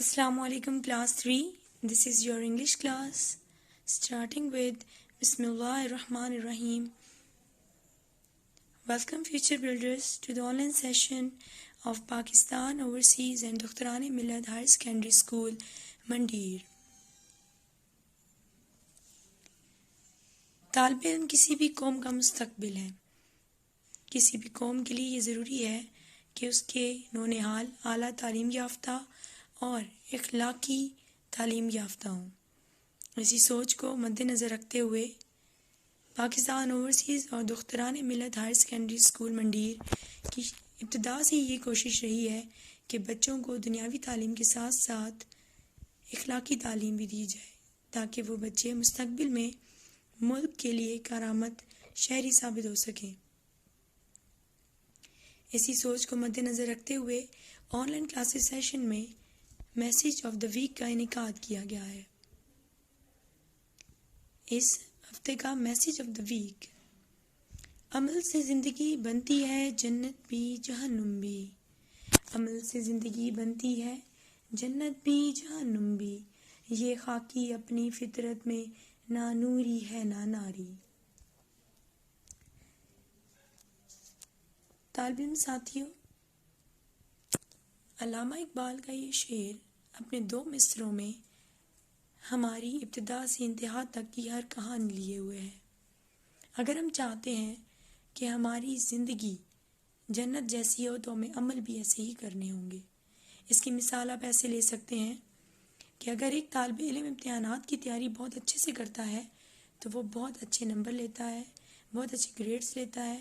Assalamu alaikum class 3. This is your English class. Starting with Bismillahir Rahmanir Rahim. Welcome future builders to the online session of Pakistan Overseas and Dukhtarani Milad Higher Secondary School, Mandir. طالب علم کسی بھی قوم کا مستقبل ہے. کسی بھی قوم کے لیے یہ ضروری ہے کہ اس کے نونہال اعلیٰ تعلیم یافتہ اور اخلاقی تعلیم یافتہ ہوں. اسی سوچ کو مد نظر رکھتے ہوئے پاکستان اوورسیز اور دختران ملت ہائر سیکنڈری اسکول منڈیر کی ابتدا سے یہ کوشش رہی ہے کہ بچوں کو دنیاوی تعلیم کے ساتھ ساتھ اخلاقی تعلیم بھی دی جائے تاکہ وہ بچے مستقبل میں ملک کے لیے کارآمد شہری ثابت ہو سکیں. اسی سوچ کو مد نظر رکھتے ہوئے آن لائن کلاسز سیشن میں میسیج آف دا ویک کا انعقاد کیا گیا ہے. اس ہفتے کا میسیج آف دا ویک: عمل سے زندگی بنتی ہے جنت بھی جہنم بھی. عمل سے زندگی بنتی ہے جنت بھی جہنم بھی. یہ خاکی اپنی فطرت میں نہ نوری ہے نہ ناری. طالب علم ساتھیوں، علامہ اقبال کا یہ شعر اپنے 2 مصروں میں ہماری ابتدا سے انتہا تک کی ہر کہانی لیے ہوئے ہے. اگر ہم چاہتے ہیں کہ ہماری زندگی جنت جیسی ہو تو ہمیں عمل بھی ایسے ہی کرنے ہوں گے. اس کی مثال آپ ایسے لے سکتے ہیں کہ اگر ایک طالب علم امتحانات کی تیاری بہت اچھے سے کرتا ہے تو وہ بہت اچھے نمبر لیتا ہے، بہت اچھے گریڈز لیتا ہے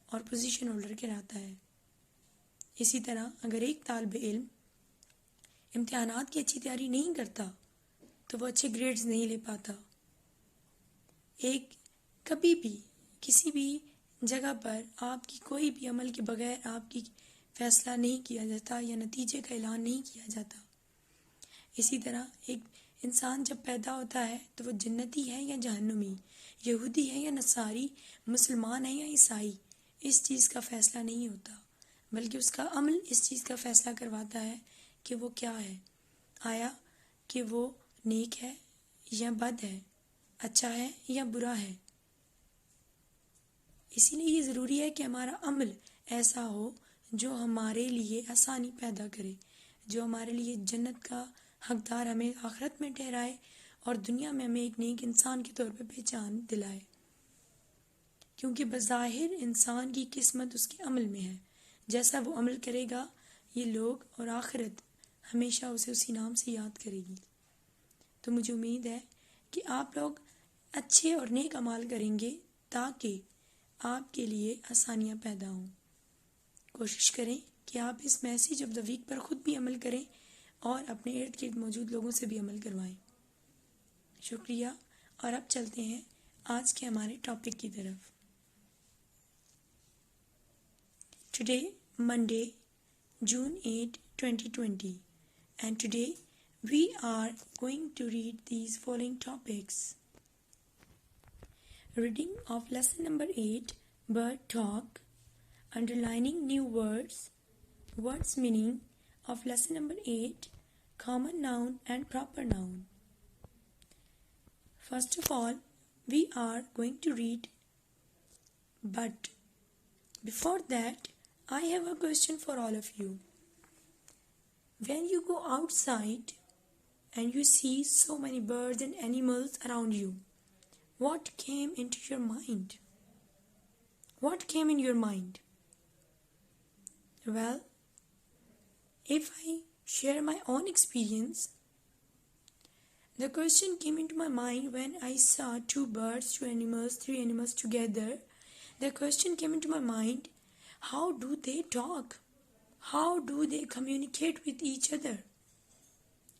اور پوزیشن ہولڈر کہلاتا ہے. اسی طرح اگر ایک طالب علم امتحانات کی اچھی تیاری نہیں کرتا تو وہ اچھے گریڈز نہیں لے پاتا. کبھی بھی کسی بھی جگہ پر آپ کی کوئی بھی عمل کے بغیر آپ کی فیصلہ نہیں کیا جاتا یا نتیجے کا اعلان نہیں کیا جاتا. اسی طرح ایک انسان جب پیدا ہوتا ہے تو وہ جنتی ہے یا جہنمی، یہودی ہے یا نصاری، مسلمان ہے یا عیسائی، اس چیز کا فیصلہ نہیں ہوتا بلکہ اس کا عمل اس چیز کا فیصلہ کرواتا ہے کہ وہ کیا ہے. آیا کہ وہ نیک ہے یا بد ہے، اچھا ہے یا برا ہے. اسی لیے یہ ضروری ہے کہ ہمارا عمل ایسا ہو جو ہمارے لیے آسانی پیدا کرے، جو ہمارے لیے جنت کا حقدار ہمیں آخرت میں ٹھہرائے اور دنیا میں ہمیں ایک نیک انسان کے طور پہ پہچان دلائے. کیونکہ بظاہر انسان کی قسمت اس کے عمل میں ہے. جیسا وہ عمل کرے گا یہ لوگ اور آخرت ہمیشہ اسے اسی نام سے یاد کرے گی. تو مجھے امید ہے کہ آپ لوگ اچھے اور نیک اعمال کریں گے تاکہ آپ کے لیے آسانیاں پیدا ہوں. کوشش کریں کہ آپ اس میسیج آف دا ویک پر خود بھی عمل کریں اور اپنے ارد گرد موجود لوگوں سے بھی عمل کروائیں. شکریہ. اور اب چلتے ہیں آج کے ہمارے ٹاپک کی طرف. Today, Monday, June 8, 2020, and today we are going to read these following topics. Reading of lesson number 8, Bird Talk, underlining new words, words meaning of lesson number 8, common noun and proper noun. First of all, we are going to read but. Before that, I have a question for all of you. When you go outside and you see so many birds and animals around you, what came into your mind? What came in your mind? Well, if I share my own experience, the question came into my mind when I saw 2 birds, 2 animals, 3 animals together. The question came into my mind, how do they talk? How do they communicate with each other?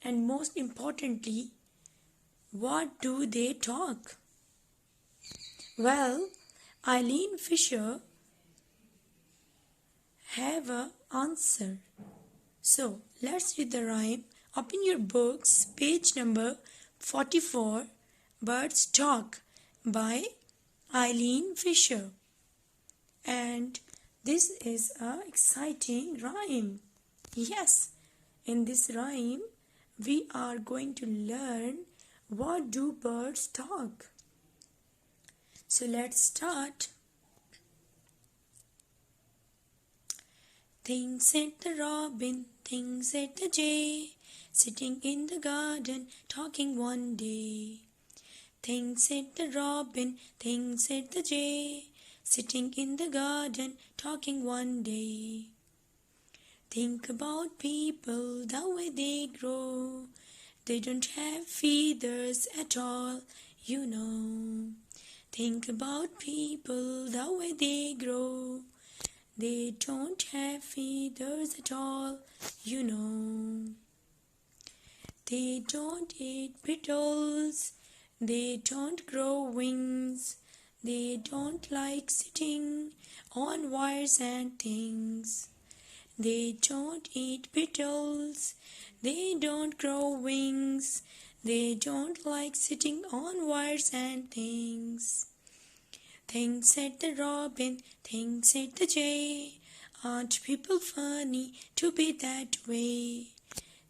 And most importantly, what do they talk? Well, Eileen Fisher have an answer. So, let's read the rhyme. Open your books, page number 44, Birds Talk by Eileen Fisher. And this is an exciting rhyme. Yes, in this rhyme we are going to learn what do birds talk. So let's start. Things said the robin, things said the jay, sitting in the garden talking one day. Things said the robin, things said the jay, sitting in the garden talking one day. Think about people, the way they grow. They don't have feathers at all, you know. Think about people, the way they grow. They don't have feathers at all, you know. They don't eat beetles. They don't grow wings. They don't like sitting on wires and things. They don't eat beetles. They don't grow wings. They don't like sitting on wires and things. Things said the robin, things said the jay. Aren't people funny to be that way?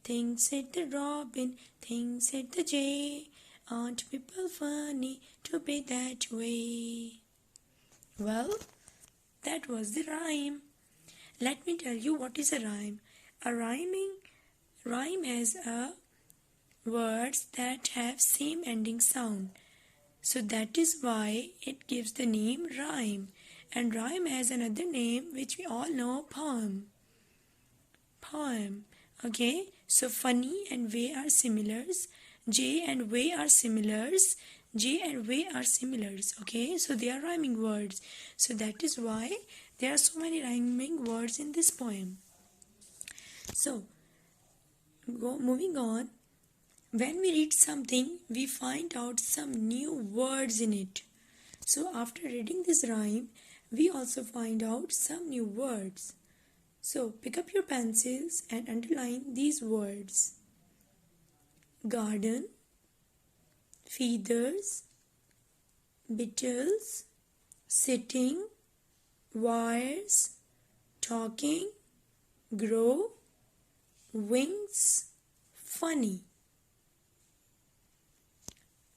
Things said the robin, things said the jay. Aren't people funny to be that way? Well, that was the rhyme. Let me tell you what is a rhyme. A rhyme has words that have same ending sound. So that is why it gives the name rhyme. And rhyme has another name which we all know, poem. Poem. Okay, so funny and way are similars. J and way are similars. J and way are similars. Okay, so they are rhyming words. So that is why there are so many rhyming words in this poem. So, moving on. When we read something, we find out some new words in it. So after reading this rhyme, we also find out some new words. So pick up your pencils and underline these words. Garden, feathers, beetles, sitting, wires, talking, grow, wings, funny.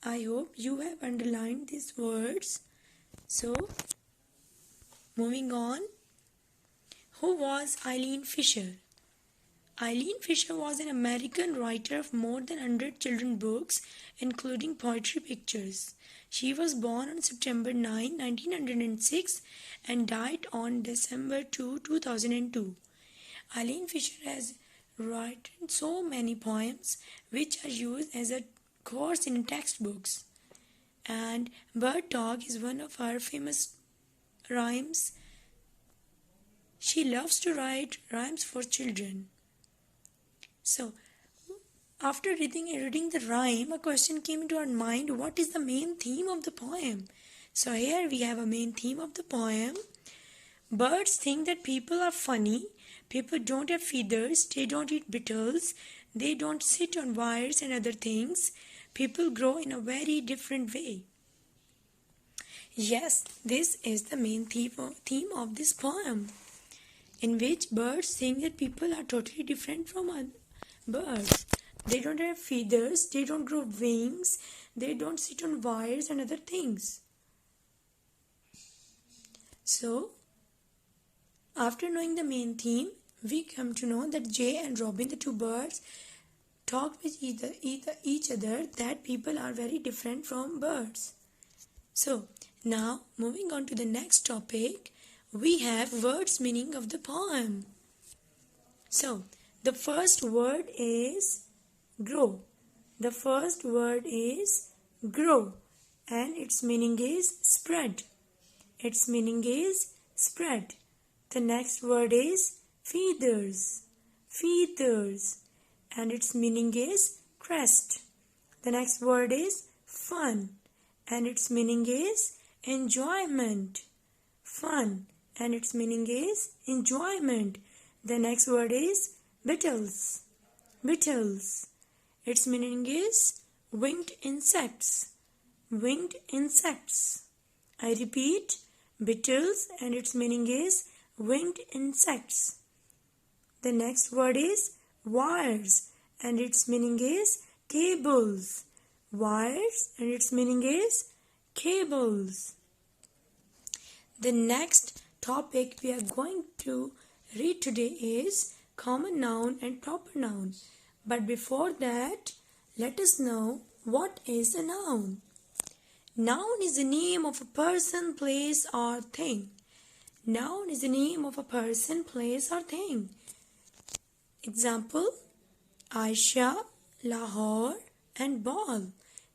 I hope you have underlined these words. So, moving on. Who was Eileen Fisher? Eileen Fisher was an American writer of more than 100 children's books, including poetry pictures. She was born on September 9, 1906 and died on December 2, 2002. Eileen Fisher has written so many poems which are used as a course in textbooks, and Bird Talk is one of her famous rhymes. She loves to write rhymes for children. So after reading the rhyme, a question came into our mind: what is the main theme of the poem? So here we have a main theme of the poem. Birds think that people are funny. People don't have feathers. They don't eat beetles. They don't sit on wires and other things. People grow in a very different way. Yes, this is the main theme of this poem, in which birds think that people are totally different from birds. They don't have feathers, they don't grow wings, they don't sit on wires and other things. So, after knowing the main theme, we come to know that Jay and Robin, the two birds, talk with each other that people are very different from birds. So, now moving on to the next topic, we have words meaning of the poem. So, the first word is grow. The first word is grow, and its meaning is spread. Its meaning is spread. The next word is feathers. Feathers, and its meaning is crest. The next word is fun, and its meaning is enjoyment. Fun, and its meaning is enjoyment. The next word is beetles. Beetles, its meaning is winged insects. Winged insects. I repeat, beetles, and its meaning is winged insects. The next word is wires, and its meaning is cables. Wires and its meaning is cables. The next topic we are going to read today is common noun and proper noun. But before that, let us know what is a noun. Noun is the name of a person, place or thing. Noun is the name of a person, place or thing. Example, Aisha, Lahore and ball.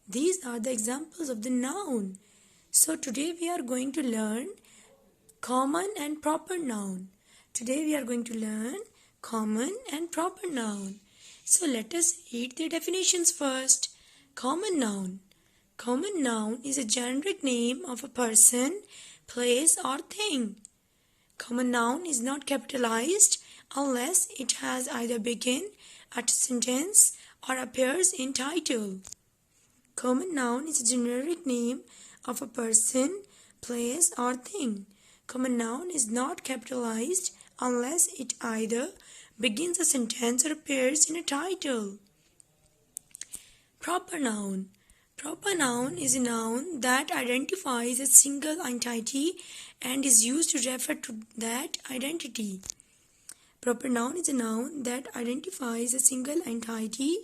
These are the examples of the noun. So today we are going to learn common and proper noun. Today we are going to learn common and proper noun. So let us read the definitions first. Common noun. Common noun is a generic name of a person, place or thing. Common noun is not capitalized unless it has either begin at a sentence or appears in title. Common noun is a generic name of a person, place or thing. Common noun is not capitalized unless it either begins a sentence or appears in a title. Proper noun. Proper noun is a noun that identifies a single entity and is used to refer to that identity. Proper noun is a noun that identifies a single entity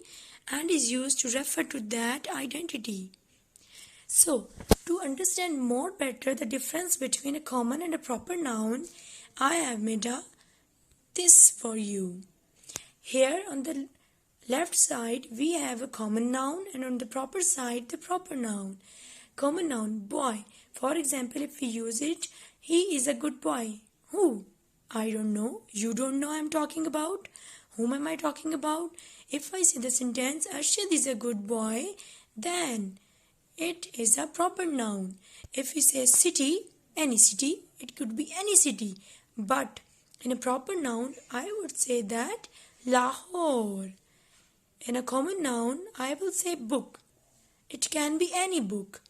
and is used to refer to that identity. So, to understand more better the difference between a common and a proper noun, I have made this for you. Here on the left side we have a common noun and on the proper side the proper noun. Common noun, boy. For example, if we use it, he is a good boy. Who? I don't know. You don't know I'm talking about? Whom am I talking about? If I say the sentence Arshad is a good boy, then it is a proper noun. If we say city, any city, it could be any city. But in a proper noun, I would say that Lahore. In a common noun, I will say book. It can be any book.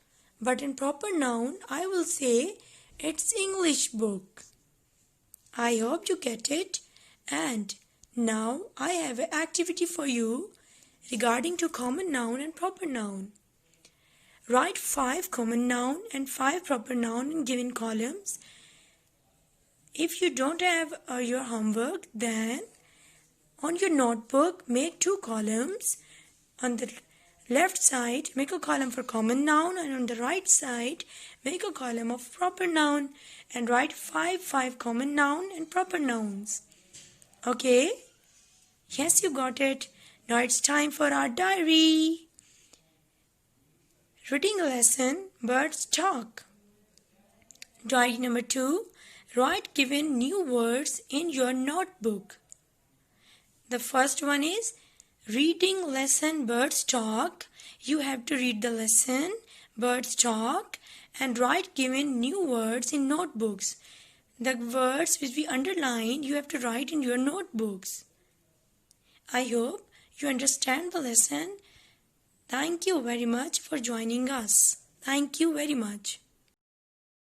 But in proper noun, I will say it's English book. I hope you get it. And now I have an activity for you regarding to common noun and proper noun. Write 5 common noun and 5 proper noun in given columns. If you don't have your homework, then on your notebook, make 2 columns. On the left side, make a column for common noun, and on the right side, make a column of proper noun and write 5 common noun and proper nouns. Okay? Yes, you got it. Now it's time for our diary. Reading lesson, birds talk. Diary number 2, write given new words in your notebook. The first one is reading lesson, birds talk. You have to read the lesson, birds talk, and write given new words in notebooks. The words which we underline, you have to write in your notebooks. I hope you understand the lesson. Thank you very much for joining us. Thank you very much.